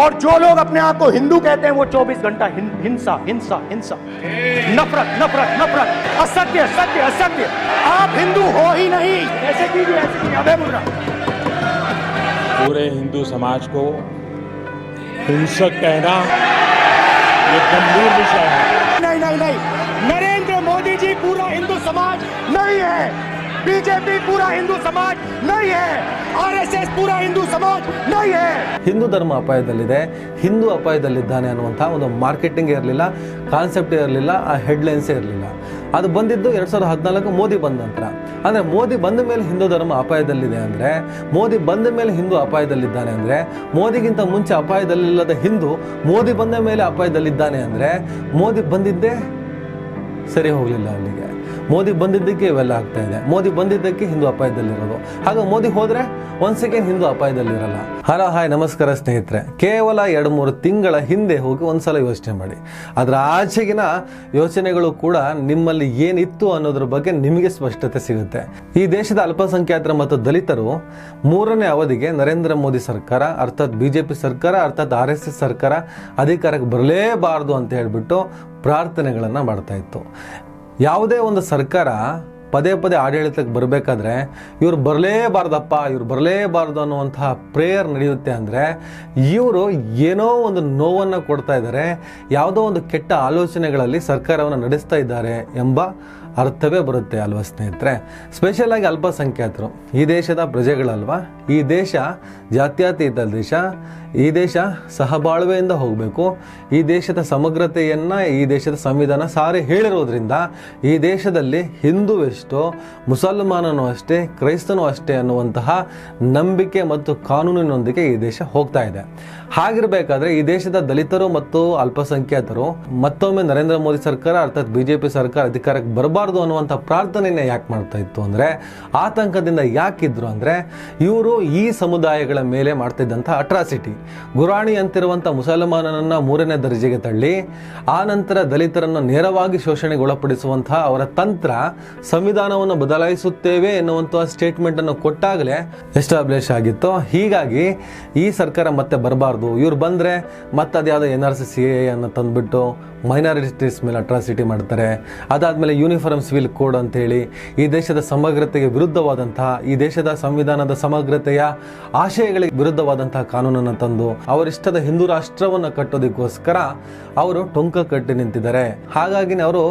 और जो लोग अपने आप को हिंदू कहते हैं वो 24 घंटा हिंसा हिंसा हिंसा, नफरत नफरत नफरत, असत्य सत्य असत्य। आप हिंदू हो ही नहीं। ऐसे कीजिए, ऐसे कीजिए, अभय मुद्रा। पूरे हिंदू समाज को हिंसक कहना ये गंभीर विषय है। नहीं नहीं नहीं, नरेंद्र मोदी जी पूरा हिंदू समाज नहीं है, बीजेपी पूरा हिंदू समाज नहीं है, आरएसएस पूरा हिंदू समाज नहीं है। ಹಿಂದೂ ಧರ್ಮ ಅಪಾಯದಲ್ಲಿದೆ, ಹಿಂದೂ ಅಪಾಯದಲ್ಲಿದ್ದಾನೆ ಅನ್ನುವಂಥ ಒಂದು ಮಾರ್ಕೆಟಿಂಗ್ ಇರಲಿಲ್ಲ, ಕಾನ್ಸೆಪ್ಟ್ ಇರಲಿಲ್ಲ, ಆ ಹೆಡ್ಲೈನ್ಸೇ ಇರಲಿಲ್ಲ. ಅದು ಬಂದಿದ್ದು 2014 ಮೋದಿ ಬಂದ ನಂತರ. ಅಂದರೆ ಮೋದಿ ಬಂದ ಮೇಲೆ ಹಿಂದೂ ಧರ್ಮ ಅಪಾಯದಲ್ಲಿದೆ ಅಂದರೆ, ಮೋದಿ ಬಂದ ಮೇಲೆ ಹಿಂದೂ ಅಪಾಯದಲ್ಲಿದ್ದಾನೆ ಅಂದರೆ, ಮೋದಿಗಿಂತ ಮುಂಚೆ ಅಪಾಯದಲ್ಲಿಲ್ಲದ ಹಿಂದೂ ಮೋದಿ ಬಂದ ಮೇಲೆ ಅಪಾಯದಲ್ಲಿದ್ದಾನೆ ಅಂದರೆ, ಮೋದಿ ಬಂದಿದ್ದೇ ಸರಿ ಹೋಗಲಿಲ್ಲ ಅಲ್ಲಿಗೆ. ಮೋದಿ ಬಂದಿದ್ದಕ್ಕೆ ಇವೆಲ್ಲ ಆಗ್ತಾ ಇದೆ. ಮೋದಿ ಬಂದಿದ್ದಕ್ಕೆ ಹಿಂದೂ ಅಪಾಯದಲ್ಲಿರೋದು. ಹಾಗೆ ಮೋದಿ ಹೋದರೆ ಒಂದು ಸೆಕೆಂಡ್ ಹಿಂದೂ ಅಪಾಯದಲ್ಲಿರಲ್ಲ. ಹಲೋ ಹಾಯ್ ನಮಸ್ಕಾರ ಸ್ನೇಹಿತರೆ. ಕೇವಲ 2-3 ತಿಂಗಳ ಹಿಂದೆ ಹೋಗಿ ಒಂದ್ಸಲ ಯೋಚನೆ ಮಾಡಿ. ಅದರ ಆಚೆಗಿನ ಯೋಚನೆಗಳು ಕೂಡ ನಿಮ್ಮಲ್ಲಿ ಏನಿತ್ತು ಅನ್ನೋದ್ರ ಬಗ್ಗೆ ನಿಮಗೆ ಸ್ಪಷ್ಟತೆ ಸಿಗುತ್ತೆ. ಈ ದೇಶದ ಅಲ್ಪಸಂಖ್ಯಾತರ ಮತ್ತು ದಲಿತರು 3ನೇ ಅವಧಿಗೆ ನರೇಂದ್ರ ಮೋದಿ ಸರ್ಕಾರ ಅರ್ಥಾತ್ ಬಿಜೆಪಿ ಸರ್ಕಾರ ಅರ್ಥಾತ್ RSS ಸರ್ಕಾರ ಅಧಿಕಾರಕ್ಕೆ ಬರಲೇಬಾರದು ಅಂತ ಹೇಳ್ಬಿಟ್ಟು ಪ್ರಾರ್ಥನೆಗಳನ್ನು ಮಾಡ್ತಾ ಇತ್ತು. ಯಾವುದೇ ಒಂದು ಸರ್ಕಾರ ಪದೇ ಪದೇ ಆಡಳಿತಕ್ಕೆ ಬರಬೇಕಾದ್ರೆ ಇವರು ಬರಲೇಬಾರ್ದಪ್ಪ, ಇವ್ರು ಬರಲೇಬಾರ್ದು ಅನ್ನುವಂತಹ ಪ್ರೇಯರ್ ನಡೆಯುತ್ತೆ ಅಂದರೆ ಇವರು ಏನೋ ಒಂದು ನೋವನ್ನು ಕೊಡ್ತಾ ಇದ್ದಾರೆ, ಯಾವುದೋ ಒಂದು ಕೆಟ್ಟ ಆಲೋಚನೆಗಳಲ್ಲಿ ಸರ್ಕಾರವನ್ನು ನಡೆಸ್ತಾ ಇದ್ದಾರೆ ಎಂಬ ಅರ್ಥವೇ ಬರುತ್ತೆ ಅಲ್ವಾ ಸ್ನೇಹಿತರೆ. ಸ್ಪೆಷಲ್ ಆಗಿ ಅಲ್ಪಸಂಖ್ಯಾತರು ಈ ದೇಶದ ಪ್ರಜೆಗಳಲ್ವಾ. ಈ ದೇಶ ಜಾತ್ಯತೀತ ದೇಶ, ಈ ದೇಶ ಸಹಬಾಳ್ವೆಯಿಂದ ಹೋಗಬೇಕು. ಈ ದೇಶದ ಸಮಗ್ರತೆಯನ್ನು ಈ ದೇಶದ ಸಂವಿಧಾನ ಸಾರಿ ಹೇಳಿರೋದ್ರಿಂದ ಈ ದೇಶದಲ್ಲಿ ಹಿಂದೂ ಎಷ್ಟೋ, ಮುಸಲ್ಮಾನನೂ ಅಷ್ಟೇ, ಕ್ರೈಸ್ತನೂ ಅಷ್ಟೇ ಅನ್ನುವಂತಹ ನಂಬಿಕೆ ಮತ್ತು ಕಾನೂನಿನೊಂದಿಗೆ ಈ ದೇಶ ಹೋಗ್ತಾ ಇದೆ. ಹಾಗಿರಬೇಕಾದ್ರೆ ಈ ದೇಶದ ದಲಿತರು ಮತ್ತು ಅಲ್ಪಸಂಖ್ಯಾತರು ಮತ್ತೊಮ್ಮೆ ನರೇಂದ್ರ ಮೋದಿ ಸರ್ಕಾರ ಅರ್ಥಾತ್ ಬಿಜೆಪಿ ಸರ್ಕಾರ ಅಧಿಕಾರಕ್ಕೆ ಬರಬಾರ್ದು ಅನ್ನುವಂಥ ಪ್ರಾರ್ಥನೆಯನ್ನ ಯಾಕೆ ಮಾಡ್ತಾ ಇತ್ತು ಅಂದರೆ, ಆತಂಕದಿಂದ ಯಾಕಿದ್ರು ಅಂದರೆ ಇವರು ಈ ಸಮುದಾಯಗಳ ಮೇಲೆ ಮಾಡ್ತಿದ್ದಂಥ ಅಟ್ರಾಸಿಟಿ. ಗುರಾಣಿ ಅಂತಿರುವಂಥ ಮುಸಲ್ಮಾನನನ್ನು 3ನೇ ದರ್ಜೆಗೆ ತಳ್ಳಿ ಆ ನಂತರ ದಲಿತರನ್ನು ನೇರವಾಗಿ ಶೋಷಣೆಗೆ ಒಳಪಡಿಸುವಂತಹ ಅವರ ತಂತ್ರ ಸಂವಿಧಾನವನ್ನು ಬದಲಾಯಿಸುತ್ತೇವೆ ಎನ್ನುವಂತಹ ಸ್ಟೇಟ್ಮೆಂಟನ್ನು ಕೊಟ್ಟಾಗಲೇ ಎಸ್ಟಾಬ್ಲಿಷ್ ಆಗಿತ್ತು. ಹೀಗಾಗಿ ಈ ಸರ್ಕಾರ ಮತ್ತೆ ಬರಬಾರ್ದು, ಇವ್ರು ಬಂದರೆ ಮತ್ತೆ ಅದ್ಯಾವುದೋ NRC CAA ಅನ್ನು ತಂದುಬಿಟ್ಟು ಮೈನಾರಿಟೀಸ್ ಮೇಲೆ ಅಟ್ರಾಸಿಟಿ ಮಾಡ್ತಾರೆ. ಅದಾದಮೇಲೆ ಯೂನಿಫಾರ್ಮ್ ಸಿವಿಲ್ ಕೋಡ್ ಅಂತೇಳಿ ಈ ದೇಶದ ಸಮಗ್ರತೆಗೆ ವಿರುದ್ಧವಾದಂತಹ, ಈ ದೇಶದ ಸಂವಿಧಾನದ ಸಮಗ್ರತೆಯ ಆಶಯಗಳಿಗೆ ವಿರುದ್ಧವಾದಂತಹ ಕಾನೂನನ್ನು ತಂದು ಅವರಿಷ್ಟದ ಹಿಂದೂ ರಾಷ್ಟ್ರವನ್ನು ಕಟ್ಟೋದಕ್ಕೋಸ್ಕರ ಅವರು ಟೊಂಕ ಕಟ್ಟಿ ನಿಂತಿದ್ದಾರೆ. ಹಾಗಾಗಿ ಅವರು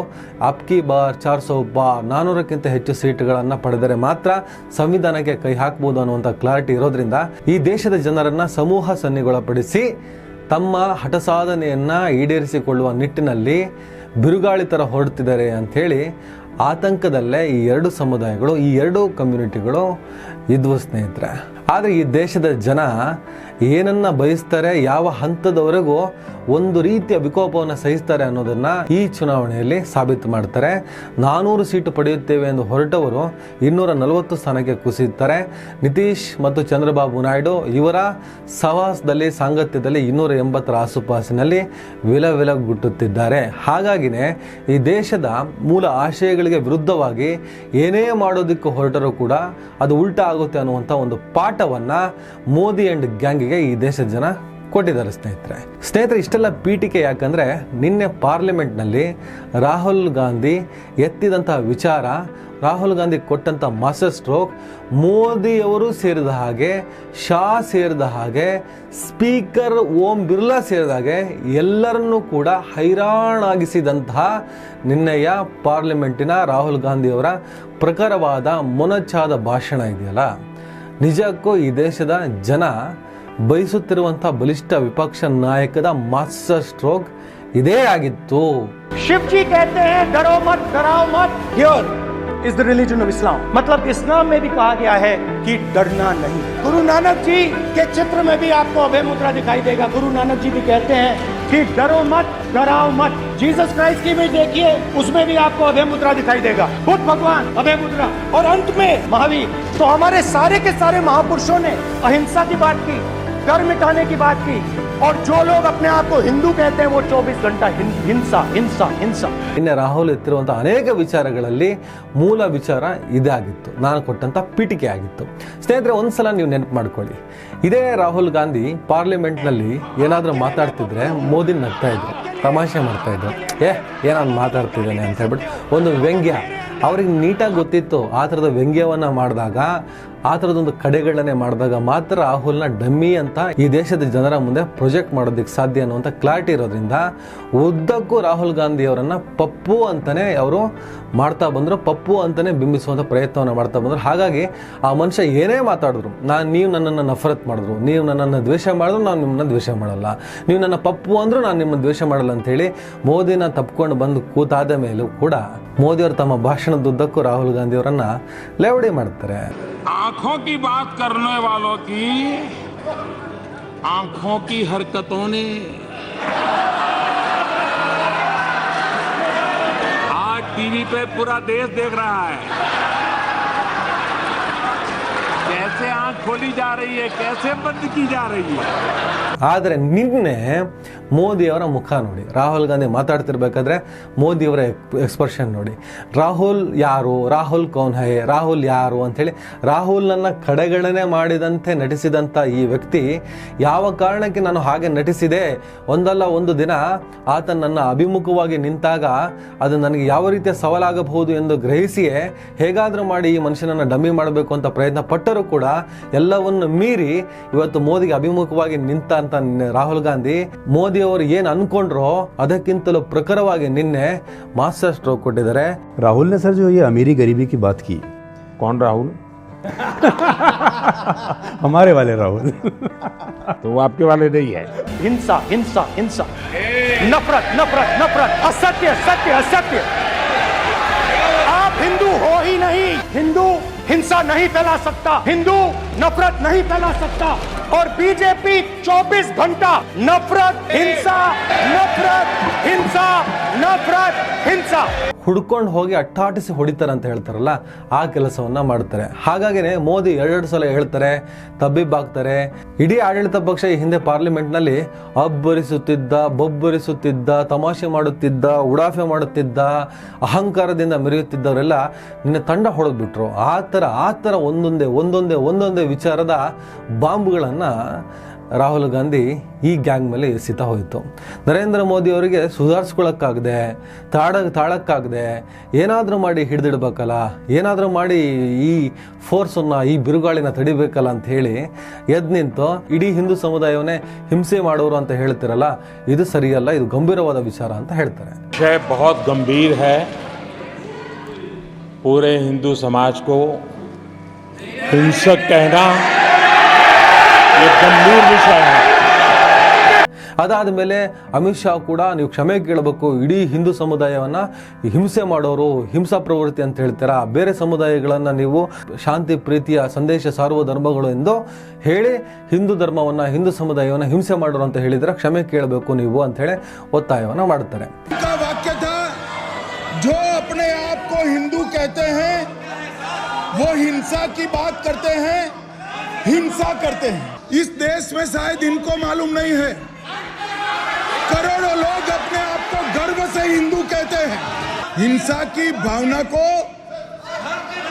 ಅಪ್ಕಿ ಬಾರ್ 400 ಪಾರ್ 400ಕ್ಕಿಂತ ಹೆಚ್ಚು ಸೀಟ್ಗಳನ್ನು ಪಡೆದರೆ ಮಾತ್ರ ಸಂವಿಧಾನಕ್ಕೆ ಕೈ ಹಾಕಬಹುದು ಅನ್ನುವಂಥ ಕ್ಲಾರಿಟಿ ಇರೋದ್ರಿಂದ ಈ ದೇಶದ ಜನರನ್ನು ಸಮೂಹ ಸನ್ನಿಗೊಳಪಡಿಸಿ ತಮ್ಮ ಹಠ ಸಾಧನೆಯನ್ನು ಈಡೇರಿಸಿಕೊಳ್ಳುವ ನಿಟ್ಟಿನಲ್ಲಿ ಬಿರುಗಾಳಿ ಥರ ಹೊರಡ್ತಿದ್ದಾರೆ ಅಂಥೇಳಿ ಆತಂಕದಲ್ಲೇ ಈ 2 ಸಮುದಾಯಗಳು, ಈ 2 ಕಮ್ಯುನಿಟಿಗಳು ಇದ್ವು ಸ್ನೇಹಿತರೆ. ಆದರೆ ಈ ದೇಶದ ಜನ ಏನನ್ನ ಬಯಸ್ತಾರೆ, ಯಾವ ಹಂತದವರೆಗೂ ಒಂದು ರೀತಿಯ ವಿಕೋಪವನ್ನು ಸಹಿಸ್ತಾರೆ ಅನ್ನೋದನ್ನು ಈ ಚುನಾವಣೆಯಲ್ಲಿ ಸಾಬೀತು ಮಾಡ್ತಾರೆ. 400 ಸೀಟು ಪಡೆಯುತ್ತೇವೆ ಎಂದು ಹೊರಟವರು 240 ಸ್ಥಾನಕ್ಕೆ ಕುಸಿಯುತ್ತಾರೆ. ನಿತೀಶ್ ಮತ್ತು ಚಂದ್ರಬಾಬು ನಾಯ್ಡು ಇವರ ಸಹವಾಸದಲ್ಲಿ, ಸಾಂಗತ್ಯದಲ್ಲಿ 280 ಆಸುಪಾಸಿನಲ್ಲಿ ವಿಲಗುಟ್ಟುತ್ತಿದ್ದಾರೆ. ಹಾಗಾಗಿನೇ ಈ ದೇಶದ ಮೂಲ ಆಶಯಗಳಿಗೆ ವಿರುದ್ಧವಾಗಿ ಏನೇ ಮಾಡೋದಕ್ಕೆ ಹೊರಟರೂ ಕೂಡ ಅದು ಉಲ್ಟಾ ಆಗುತ್ತೆ ಅನ್ನುವಂಥ ಒಂದು ಪಾಠವನ್ನು ಮೋದಿ ಅಂಡ್ ಗ್ಯಾಂಗಿಗೆ ಈ ದೇಶದ ಜನ ಕೊಟ್ಟಿದ್ದಾರೆ ಸ್ನೇಹಿತರೆ. ಇಷ್ಟೆಲ್ಲ ಪೀಠಿಕೆ ಯಾಕಂದರೆ ನಿನ್ನೆ ಪಾರ್ಲಿಮೆಂಟ್ನಲ್ಲಿ ರಾಹುಲ್ ಗಾಂಧಿ ಎತ್ತಿದಂತಹ ವಿಚಾರ, ರಾಹುಲ್ ಗಾಂಧಿ ಕೊಟ್ಟಂಥ ಮಾಸ್ಟರ್ ಸ್ಟ್ರೋಕ್, ಮೋದಿಯವರು ಸೇರಿದ ಹಾಗೆ, ಶಾ ಸೇರಿದ ಹಾಗೆ, ಸ್ಪೀಕರ್ ಓಂ ಬಿರ್ಲಾ ಸೇರಿದ ಹಾಗೆ ಎಲ್ಲರನ್ನೂ ಕೂಡ ಹೈರಾಣಾಗಿಸಿದಂತಹ ನಿನ್ನೆಯ ಪಾರ್ಲಿಮೆಂಟಿನ ರಾಹುಲ್ ಗಾಂಧಿಯವರ ಪ್ರಖರವಾದ ಮೊನಚಾದ ಭಾಷಣ ಇದೆಯಲ್ಲ, ನಿಜಕ್ಕೂ ಈ ದೇಶದ ಜನ ಬಯಸುತ್ತಿರುವಂಥ ಬಲಿಷ್ಠ ವಿಪಕ್ಷ ನಾಯಕದ ಮಾಸ್ಟರ್ ಸ್ಟ್ರೋಕ್ ಇದೇ ಆಗಿತ್ತು. शिव जी कहते हैं डरो मत, डराओ मत. Here is the religion of Islam. मतलब इस्लाम में भी कहा गया है कि डरना नहीं. गुरु नानक जी के चित्र में भी आपको अभय मुद्रा दिखाई देगा. गुरु नानक जी भी कहते हैं कि डरो मत, डराओ मत. जीसस क्राइस्ट की भी देखिए, उसमें भी आपको अभय मुद्रा दिखाई देगा. बुद्ध भगवान अभय मुद्रा, और अंत में महावीर. तो हमारे सारे के सारे महापुरुषों ने अहिंसा की बात की, डर मिटाने की बात की, और जो लोग अपने आप को हिंदू कहते हैं वो 24 घंटा हिंसा हिंसा हिंसा। ನಿನ್ನೆ ರಾಹುಲ್ ಎತ್ತಿರುವಂಥ ಅನೇಕ ವಿಚಾರಗಳಲ್ಲಿ ಮೂಲ ವಿಚಾರ ಇದೇ ಆಗಿತ್ತು, ನಾನು ಕೊಟ್ಟಂಥ ಪೀಠಿಕೆ ಆಗಿತ್ತು. ಸ್ನೇಹಿತರೆ, ಒಂದ್ಸಲ ನೀವು ನೆನಪು ಮಾಡ್ಕೊಳ್ಳಿ, ಇದೇ ರಾಹುಲ್ ಗಾಂಧಿ ಪಾರ್ಲಿಮೆಂಟ್ನಲ್ಲಿ ಏನಾದರೂ ಮಾತಾಡ್ತಿದ್ರೆ ಮೋದಿ ನಗ್ತಾ ಇದ್ರು, ತಮಾಷೆ ಮಾಡ್ತಾ ಇದ್ರು, ಏನಾದ್ರು ಮಾತಾಡ್ತಿದ್ದಾನೆ ಅಂತ ಹೇಳ್ಬಿಟ್ಟು ಒಂದು ವ್ಯಂಗ್ಯ. ಅವ್ರಿಗೆ ನೀಟಾಗಿ ಗೊತ್ತಿತ್ತು ಆ ಥರದ ವ್ಯಂಗ್ಯವನ್ನು ಮಾಡಿದಾಗ, ಆ ಥರದೊಂದು ಕಡೆಗಳನ್ನೇ ಮಾಡಿದಾಗ ಮಾತ್ರ ರಾಹುಲ್ನ ಡಮ್ಮಿ ಅಂತ ಈ ದೇಶದ ಜನರ ಮುಂದೆ ಪ್ರೊಜೆಕ್ಟ್ ಮಾಡೋದಕ್ಕೆ ಸಾಧ್ಯ ಅನ್ನುವಂಥ ಕ್ಲಾರಿಟಿ ಇರೋದ್ರಿಂದ ಉದ್ದಕ್ಕೂ ರಾಹುಲ್ ಗಾಂಧಿ ಅವರನ್ನು ಪಪ್ಪು ಅಂತಲೇ ಅವರು ಮಾಡ್ತಾ ಬಂದರು, ಪಪ್ಪು ಅಂತಲೇ ಬಿಂಬಿಸುವಂಥ ಪ್ರಯತ್ನವನ್ನು ಮಾಡ್ತಾ ಬಂದರು. ಹಾಗಾಗಿ ಆ ಮನುಷ್ಯ ಏನೇ ಮಾತಾಡಿದ್ರು, ನೀವು ನನ್ನನ್ನು ನಫರತ್ ಮಾಡಿದ್ರು, ನೀವು ನನ್ನನ್ನು ದ್ವೇಷ ಮಾಡಿದ್ರು ನಾನು ನಿಮ್ಮನ್ನ ದ್ವೇಷ ಮಾಡಲ್ಲ, ನೀವು ನನ್ನ ಪಪ್ಪು ಅಂದರೂ ನಾನು ನಿಮ್ಮನ್ನು ದ್ವೇಷ ಮಾಡಲ್ಲ ಅಂಥೇಳಿ ಮೋದಿನ ತಪ್ಕೊಂಡು ಬಂದು ಕೂತಾದ ಮೇಲೂ ಕೂಡ ಮೋದಿಯವರು ತಮ್ಮ ಭಾಷಣದುದ್ದಕ್ಕೂ ರಾಹುಲ್ ಗಾಂಧಿ ಅವರನ್ನು ಲೇವಡಿ ಮಾಡ್ತಾರೆ. आंखों की बात करने वालों की आंखों की हरकतों ने आज टीवी पे पूरा देश देख रहा है कैसे आंख खोली जा रही है, कैसे बंद की जा रही है. ಆದರೆ ನಿನ್ನೆ ಮೋದಿಯವರ ಮುಖ ನೋಡಿ, ರಾಹುಲ್ ಗಾಂಧಿ ಮಾತಾಡ್ತಿರ್ಬೇಕಾದ್ರೆ ಮೋದಿಯವರ ಎಕ್ಸ್ಪ್ರೆಷನ್ ನೋಡಿ. ರಾಹುಲ್ ಯಾರು, ರಾಹುಲ್ ಕೌನ್ ಹೈ, ರಾಹುಲ್ ಯಾರು ಅಂಥೇಳಿ ರಾಹುಲ್ನನ್ನು ಕಡೆಗಣನೆ ಮಾಡಿದಂತೆ ನಟಿಸಿದಂಥ ಈ ವ್ಯಕ್ತಿ ಯಾವ ಕಾರಣಕ್ಕೆ ನಾನು ಹಾಗೆ ನಟಿಸಿದೆ, ಒಂದಲ್ಲ ಒಂದು ದಿನ ಆತ ನನ್ನ ಅಭಿಮುಖವಾಗಿ ನಿಂತಾಗ ಅದು ನನಗೆ ಯಾವ ರೀತಿಯ ಸವಾಲಾಗಬಹುದು ಎಂದು ಗ್ರಹಿಸಿಯೇ ಹೇಗಾದರೂ ಮಾಡಿ ಈ ಮನುಷ್ಯನನ್ನು ಡಮ್ಮಿ ಮಾಡಬೇಕು ಅಂತ ಪ್ರಯತ್ನ ಪಟ್ಟರೂ ಕೂಡ ಎಲ್ಲವನ್ನು ಮೀರಿ ಇವತ್ತು ಮೋದಿಗೆ ಅಭಿಮುಖವಾಗಿ ನಿಂತ ಅಂತ ರಾಹುಲ್ ಗಾಂಧಿ ಮೋದಿಯವರು ಏನು ಅನ್ಕೊಂಡ್ರೋ ಅದಕ್ಕಿಂತಲೂ ಪ್ರಖರವಾಗಿ ನಿನ್ನೆ ಮಾಸ್ಟರ್ ಸ್ಟ್ರೋಕ್ ಕೊಟ್ಟಿದ್ದಾರೆ. राहुल ने सर जो ये अमीरी गरीबी की बात की, कौन राहुल? हमारे वाले राहुल तो वो आपके वाले नहीं है. हिंसा हिंसा हिंसा, नफरत नफरत नफरत, असत्य सत्य असत्य. आप हिंदू हो ही नहीं, हिंदू हिंसा नहीं फैला सकता, हिंदू नफरत नहीं फैला सकता. और बीजेपी 24 घंटा नफरत हिंसा नफरत हिंसा नफरत हिंसा ಹುಡ್ಕೊಂಡು ಹೋಗಿ ಅಟ್ಟಾಟಿಸಿ ಹೊಡಿತಾರೆ ಅಂತ ಹೇಳ್ತಾರಲ್ಲ, ಆ ಕೆಲಸವನ್ನ ಮಾಡ್ತಾರೆ. ಹಾಗಾಗಿನೇ ಮೋದಿ ಎರಡು ಸಲ ಹೇಳ್ತಾರೆ, ತಬ್ಬಿಬ್ಬಾಗ್ತಾರೆ. ಇಡೀ ಆಡಳಿತ ಪಕ್ಷ ಈ ಹಿಂದೆ ಪಾರ್ಲಿಮೆಂಟ್ನಲ್ಲಿ ಅಬ್ಬರಿಸುತ್ತಿದ್ದ, ಬೊಬ್ಬರಿಸುತ್ತಿದ್ದ, ತಮಾಷೆ ಮಾಡುತ್ತಿದ್ದ, ಉಡಾಫೆ ಮಾಡುತ್ತಿದ್ದ, ಅಹಂಕಾರದಿಂದ ಮೆರೆಯುತ್ತಿದ್ದವರೆಲ್ಲ ನಿನ್ನೆ ತಂಡ ಹೊಡೆದ್ಬಿಟ್ರು. ಆ ಥರ ಒಂದೊಂದೇ ವಿಚಾರದ ಬಾಂಬ್ಗಳನ್ನು ರಾಹುಲ್ ಗಾಂಧಿ ಈ ಗ್ಯಾಂಗ್ ಮೇಲೆ ಎಸಿತಾ ಹೋಯಿತು. ನರೇಂದ್ರ ಮೋದಿ ಅವರಿಗೆ ಸುಧಾರಿಸ್ಕೊಳ್ಳೋಕ್ಕಾಗದೆ, ತಾಳಕ್ಕಾಗದೆ ಏನಾದರೂ ಮಾಡಿ ಹಿಡಿದಿಡ್ಬೇಕಲ್ಲ, ಏನಾದರೂ ಮಾಡಿ ಈ ಫೋರ್ಸನ್ನು, ಈ ಬಿರುಗಾಳಿನ ತಡಿಬೇಕಲ್ಲ ಅಂತ ಹೇಳಿ ಎದ್ದು ನಿಂತು ಇಡೀ ಹಿಂದೂ ಸಮುದಾಯವನ್ನೇ ಹಿಂಸೆ ಮಾಡೋರು ಅಂತ ಹೇಳ್ತಿರಲ್ಲ, ಇದು ಸರಿಯಲ್ಲ, ಇದು ಗಂಭೀರವಾದ ವಿಚಾರ ಅಂತ ಹೇಳ್ತಾರೆ. विषय बहुत गंभीर है. पूरे हिंदू समाज को हिंसक कहना ये गंभीर विषय है. ಅದಾದ ಮೇಲೆ ಅಮಿತ್ ಶಾ ಕೂಡ ನೀವು ಕ್ಷಮೆ ಕೇಳಬೇಕು, ಇಡೀ ಹಿಂದೂ ಸಮುದಾಯವನ್ನು ಹಿಂಸೆ ಮಾಡೋರು, ಹಿಂಸಾ ಪ್ರವೃತ್ತಿ ಅಂತ ಹೇಳ್ತೀರಾ, ಬೇರೆ ಸಮುದಾಯಗಳನ್ನು ನೀವು ಶಾಂತಿ ಪ್ರೀತಿಯ ಸಂದೇಶ ಸಾರುವ ಧರ್ಮಗಳು ಎಂದು ಹೇಳಿ ಹಿಂದೂ ಧರ್ಮವನ್ನು, ಹಿಂದೂ ಸಮುದಾಯವನ್ನು ಹಿಂಸೆ ಮಾಡೋರು ಅಂತ ಹೇಳಿದ್ರೆ ಕ್ಷಮೆ ಕೇಳಬೇಕು ನೀವು ಅಂತ ಹೇಳಿ ಒತ್ತಾಯವನ್ನು ಮಾಡ್ತಾರೆ. वाक्य था, जो अपने आप को हिंदू कहते हैं वो हिंसा की बात करते हैं, हिंसा करते हैं. इस देश में शायद इनको मालूम नहीं है, करोड़ों लोग अपने आप को गर्व से हिंदू कहते हैं. हिंसा की भावना को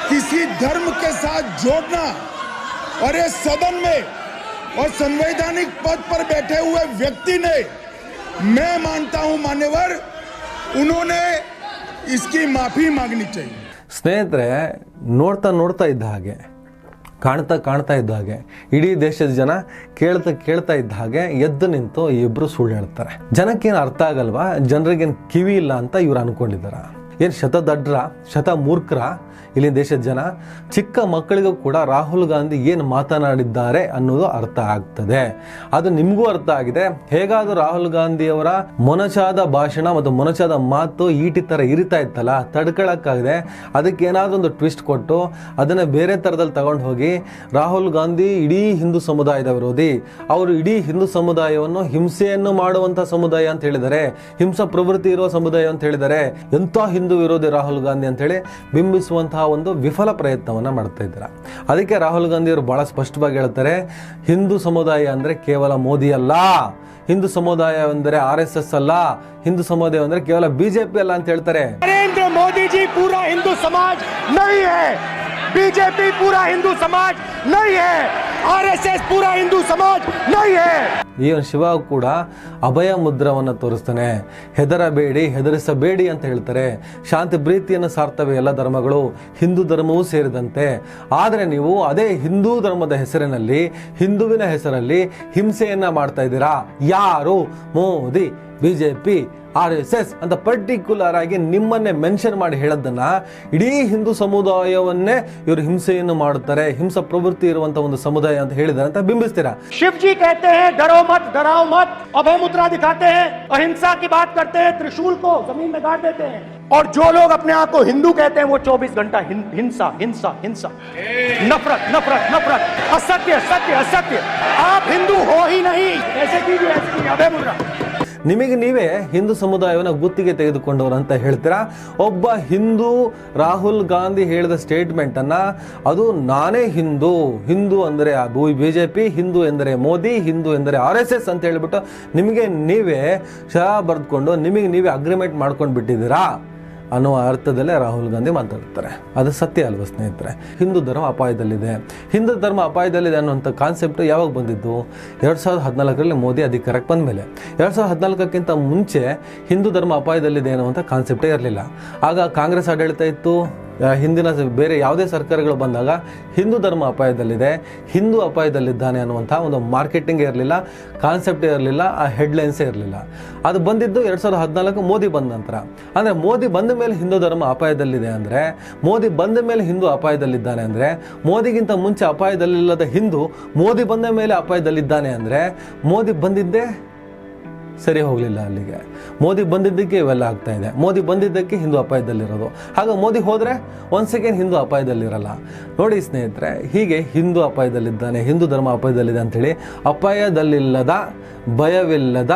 किसी धर्म के साथ जोड़ना, और ये सदन में और संवैधानिक पद पर बैठे हुए व्यक्ति ने, मैं मानता हूं मान्यवर, उन्होंने इसकी माफी मांगनी चाहिए. ಸ್ನೇಹಿತರೆ, ನೋಡ್ತಾ ಇದ್ದ ಹಾಗೆ, ಕಾಣ್ತಾ ಇದ್ದ ಹಾಗೆ, ಇಡೀ ದೇಶದ ಜನ ಕೇಳ್ತಾ ಇದ್ದ ಹಾಗೆ ಎದ್ದು ನಿಂತು ಇಬ್ಬರು ಸುಳ್ಳು ಹೇಳ್ತಾರೆ. ಜನಕ್ಕೇನು ಅರ್ಥ ಆಗಲ್ವಾ, ಜನರಿಗೇನು ಕಿವಿ ಇಲ್ಲ ಅಂತ ಇವ್ರು ಅನ್ಕೊಂಡಿದ್ದಾರ? ಏನು ಶತದಡ್ರ, ಶತ ಮೂರ್ಖರ ಇಲ್ಲಿ ದೇಶದ ಜನ? ಚಿಕ್ಕ ಮಕ್ಕಳಿಗೂ ಕೂಡ ರಾಹುಲ್ ಗಾಂಧಿ ಏನು ಮಾತನಾಡಿದ್ದಾರೆ ಅನ್ನೋದು ಅರ್ಥ ಆಗ್ತದೆ. ಅದು ನಿಮಗೂ ಅರ್ಥ ಆಗಿದೆ. ಹೇಗಾದರೂ ರಾಹುಲ್ ಗಾಂಧಿ ಅವರ ಮೊನಚಾದ ಭಾಷಣ ಮತ್ತು ಮೊನಚಾದ ಮಾತು ಈಟಿ ಥರ ಇರಿತಾ ಇತ್ತಲ್ಲ, ತಡ್ಕೊಳಕ್ಕಾಗದೆ ಅದಕ್ಕೆ ಏನಾದರೂ ಒಂದು ಟ್ವಿಸ್ಟ್ ಕೊಟ್ಟು ಅದನ್ನು ಬೇರೆ ಥರದಲ್ಲಿ ತಗೊಂಡು ಹೋಗಿ ರಾಹುಲ್ ಗಾಂಧಿ ಇಡೀ ಹಿಂದೂ ಸಮುದಾಯದ ವಿರೋಧಿ, ಅವರು ಇಡೀ ಹಿಂದೂ ಸಮುದಾಯವನ್ನು ಹಿಂಸೆಯನ್ನು ಮಾಡುವಂಥ ಸಮುದಾಯ ಅಂತ ಹೇಳಿದ್ದಾರೆ, ಹಿಂಸಾ ಪ್ರವೃತ್ತಿ ಇರುವ ಸಮುದಾಯ ಅಂತ ಹೇಳಿದ್ದಾರೆ, ಎಂಥ ಹಿಂದೂ ವಿರೋಧಿ ರಾಹುಲ್ ಗಾಂಧಿ ಅಂತ ಹೇಳಿ ಬಿಂಬಿಸುವಂಥ ಮಾಡುವಂತಹ ಒಂದು ವಿಫಲ ಪ್ರಯತ್ನವನ್ನು ಮಾಡ್ತಾ ಇದ್ದಾರೆ. ಅದಕ್ಕೆ ರಾಹುಲ್ ಗಾಂಧಿ ಅವರು ಬಹಳ ಸ್ಪಷ್ಟವಾಗಿ ಹೇಳ್ತಾರೆ, ಹಿಂದೂ ಸಮುದಾಯ ಅಂದರೆ ಕೇವಲ ಮೋದಿ ಅಲ್ಲ, ಹಿಂದೂ ಸಮುದಾಯ ಅಂದರೆ RSS ಅಲ್ಲ, ಹಿಂದೂ ಸಮುದಾಯ ಅಂದರೆ ಕೇವಲ BJP ಅಲ್ಲ ಅಂತ ಹೇಳ್ತಾರೆ. नरेंद्र मोदी जी पूरा हिंदू समाज नहीं है, बीजेपी पूरा हिंदू समाज नहीं है, RSS पूरा हिंदू समाज नहीं है. ಈವನ್ ಶಿವ ಕೂಡ ಅಭಯ ಮುದ್ರವನ್ನು ತೋರಿಸ್ತಾನೆ, ಹೆದರಬೇಡಿ ಹೆದರಿಸಬೇಡಿ ಅಂತ ಹೇಳ್ತಾರೆ. ಶಾಂತಿ ಪ್ರೀತಿಯನ್ನು ಸಾರ್ತವೆ ಎಲ್ಲ ಧರ್ಮಗಳು, ಹಿಂದೂ ಧರ್ಮವೂ ಸೇರಿದಂತೆ. ಆದರೆ ನೀವು ಅದೇ ಹಿಂದೂ ಧರ್ಮದ ಹೆಸರಿನಲ್ಲಿ, ಹಿಂದುವಿನ ಹೆಸರಲ್ಲಿ ಹಿಂಸೆಯನ್ನ ಮಾಡ್ತಾ ಇದ್ದೀರಾ. ಯಾರು? ಮೋದಿ, BJP, RSS ಅಂತ ಪರ್ಟಿಕ್ಯುಲರ್ ಆಗಿ ನಿಮ್ಮನ್ನೇ ಮೆನ್ಷನ್ ಮಾಡಿ ಹೇಳೋದನ್ನ ಇಡೀ ಹಿಂದೂ ಸಮುದಾಯವನ್ನೇ ಇವರು ಹಿಂಸೆಯನ್ನು ಮಾಡುತ್ತಾರೆ, ಹಿಂಸಾ ಪ್ರವೃತ್ತಿ ಇರುವಂತ ಒಂದು ಸಮುದಾಯ ಅಂತ ಹೇಳಿದ್ದಾರೆ ಅಂತ ಬಿಂಬಿಸ್ತೀರಾ. शिव जी कहते हैं डरो मत डराओ मत, अभय मुद्रा दिखाते हैं, अहिंसा की बात करते हैं, त्रिशूल को जमीन में गाड़ देते हैं. और जो लोग अपने आप को हिंदू कहते हैं वो 24 घंटा हिंसा हिंसा हिंसा, नफरत नफरत नफरत, असत्य सत्य असत्य. आप हिंदू हो ही नहीं, ऐसे कीजिए अभय मुद्रा. ನಿಮಗೆ ನೀವೇ ಹಿಂದೂ ಸಮುದಾಯವನ್ನು ಗುತ್ತಿಗೆ ತೆಗೆದುಕೊಂಡವರು ಅಂತ ಹೇಳ್ತೀರಾ. ಒಬ್ಬ ಹಿಂದೂ ರಾಹುಲ್ ಗಾಂಧಿ ಹೇಳಿದ ಸ್ಟೇಟ್ಮೆಂಟ್ ಅನ್ನ ಅದು ನಾನೇ ಹಿಂದೂ, ಹಿಂದೂ ಅಂದರೆ BJP, ಹಿಂದೂ ಎಂದರೆ ಮೋದಿ, ಹಿಂದೂ ಎಂದರೆ RSS ಅಂತ ಹೇಳಿಬಿಟ್ಟು ನಿಮಗೆ ನೀವೇ ಬರೆದುಕೊಂಡು ನಿಮಗೆ ನೀವೇ ಅಗ್ರಿಮೆಂಟ್ ಮಾಡ್ಕೊಂಡು ಬಿಟ್ಟಿದ್ದೀರಾ ಅನ್ನುವ ಅರ್ಥದಲ್ಲೇ ರಾಹುಲ್ ಗಾಂಧಿ ಮಾತಾಡ್ತಾರೆ. ಅದು ಸತ್ಯ ಅಲ್ವ ಸ್ನೇಹಿತರೆ? ಹಿಂದೂ ಧರ್ಮ ಅಪಾಯದಲ್ಲಿದೆ, ಹಿಂದೂ ಧರ್ಮ ಅಪಾಯದಲ್ಲಿದೆ ಅನ್ನುವಂಥ ಕಾನ್ಸೆಪ್ಟ್ ಯಾವಾಗ ಬಂದಿದ್ದು? 2014ರಲ್ಲಿ ಮೋದಿ ಅಧಿಕಾರಕ್ಕೆ ಬಂದ ಮೇಲೆ. 2014ಕ್ಕಿಂತ ಮುಂಚೆ ಹಿಂದೂ ಧರ್ಮ ಅಪಾಯದಲ್ಲಿದೆ ಅನ್ನುವಂಥ ಕಾನ್ಸೆಪ್ಟೇ ಇರಲಿಲ್ಲ. ಆಗ ಕಾಂಗ್ರೆಸ್ ಆಡಳಿತ ಇತ್ತು, ಹಿಂದಿನ ಬೇರೆ ಯಾವುದೇ ಸರ್ಕಾರಗಳು ಬಂದಾಗ ಹಿಂದೂ ಧರ್ಮ ಅಪಾಯದಲ್ಲಿದೆ, ಹಿಂದೂ ಅಪಾಯದಲ್ಲಿದ್ದಾನೆ ಅನ್ನುವಂಥ ಒಂದು ಮಾರ್ಕೆಟಿಂಗ್ ಇರಲಿಲ್ಲ, ಕಾನ್ಸೆಪ್ಟೇ ಇರಲಿಲ್ಲ, ಆ ಹೆಡ್ಲೈನ್ಸೇ ಇರಲಿಲ್ಲ. ಅದು ಬಂದಿದ್ದು 2014 ಮೋದಿ ಬಂದ ನಂತರ. ಅಂದರೆ ಮೋದಿ ಬಂದ ಮೇಲೆ ಹಿಂದೂ ಧರ್ಮ ಅಪಾಯದಲ್ಲಿದೆ ಅಂದರೆ, ಮೋದಿ ಬಂದ ಮೇಲೆ ಹಿಂದೂ ಅಪಾಯದಲ್ಲಿದ್ದಾನೆ ಅಂದರೆ, ಮೋದಿಗಿಂತ ಮುಂಚೆ ಅಪಾಯದಲ್ಲಿಲ್ಲದ ಹಿಂದೂ ಮೋದಿ ಬಂದ ಮೇಲೆ ಅಪಾಯದಲ್ಲಿದ್ದಾನೆ ಅಂದರೆ, ಮೋದಿ ಬಂದಿದ್ದೇ ಸರಿ ಹೋಗಲಿಲ್ಲ ಅಲ್ಲಿಗೆ. ಮೋದಿ ಬಂದಿದ್ದಕ್ಕೆ ಇವೆಲ್ಲ ಆಗ್ತಾ ಇದೆ. ಮೋದಿ ಬಂದಿದ್ದಕ್ಕೆ ಹಿಂದೂ ಅಪಾಯದಲ್ಲಿರೋದು. ಹಾಗೆ ಮೋದಿ ಹೋದರೆ ಒಂದು ಸೆಕೆಂಡ್ ಹಿಂದೂ ಅಪಾಯದಲ್ಲಿರಲ್ಲ. ನೋಡಿ ಸ್ನೇಹಿತರೆ, ಹೀಗೆ ಹಿಂದೂ ಅಪಾಯದಲ್ಲಿದ್ದಾನೆ, ಹಿಂದೂ ಧರ್ಮ ಅಪಾಯದಲ್ಲಿದೆ ಅಂಥೇಳಿ ಅಪಾಯದಲ್ಲಿಲ್ಲದ, ಭಯವಿಲ್ಲದ,